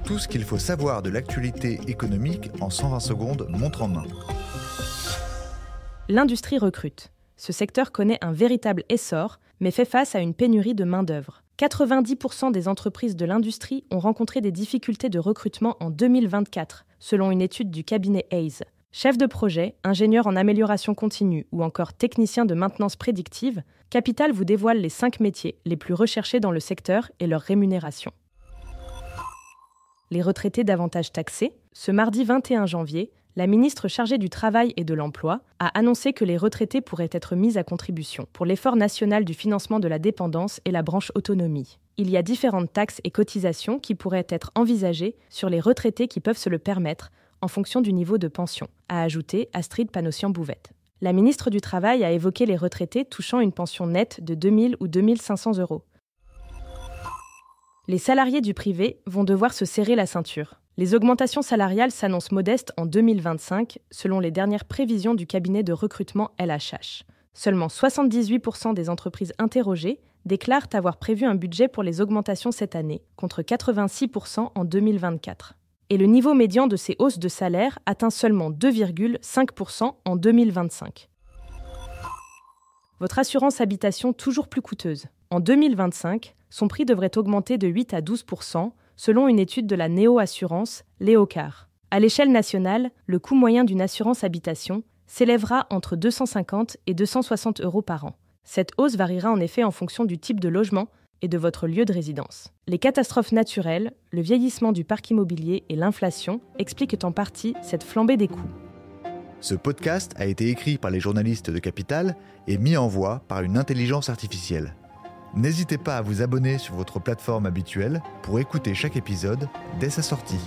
Tout ce qu'il faut savoir de l'actualité économique en 120 secondes, montre en main. L'industrie recrute. Ce secteur connaît un véritable essor, mais fait face à une pénurie de main-d'œuvre. 90% des entreprises de l'industrie ont rencontré des difficultés de recrutement en 2024, selon une étude du cabinet Hays. Chef de projet, ingénieur en amélioration continue ou encore technicien de maintenance prédictive, Capital vous dévoile les 5 métiers les plus recherchés dans le secteur et leur rémunération. Les retraités davantage taxés. Ce mardi 21 janvier, la ministre chargée du Travail et de l'Emploi a annoncé que les retraités pourraient être mis à contribution pour l'effort national du financement de la dépendance et la branche autonomie. Il y a différentes taxes et cotisations qui pourraient être envisagées sur les retraités qui peuvent se le permettre en fonction du niveau de pension, a ajouté Astrid Panossian-Bouvette. La ministre du Travail a évoqué les retraités touchant une pension nette de 2 000 ou 2 500 euros. Les salariés du privé vont devoir se serrer la ceinture. Les augmentations salariales s'annoncent modestes en 2025, selon les dernières prévisions du cabinet de recrutement LHH. Seulement 78% des entreprises interrogées déclarent avoir prévu un budget pour les augmentations cette année, contre 86% en 2024. Et le niveau médian de ces hausses de salaire atteint seulement 2,5% en 2025. Votre assurance habitation toujours plus coûteuse. En 2025, son prix devrait augmenter de 8 à 12%, selon une étude de la Néo-Assurance, Léocar. À l'échelle nationale, le coût moyen d'une assurance habitation s'élèvera entre 250 et 260 euros par an. Cette hausse variera en effet en fonction du type de logement et de votre lieu de résidence. Les catastrophes naturelles, le vieillissement du parc immobilier et l'inflation expliquent en partie cette flambée des coûts. Ce podcast a été écrit par les journalistes de Capital et mis en voix par une intelligence artificielle. N'hésitez pas à vous abonner sur votre plateforme habituelle pour écouter chaque épisode dès sa sortie.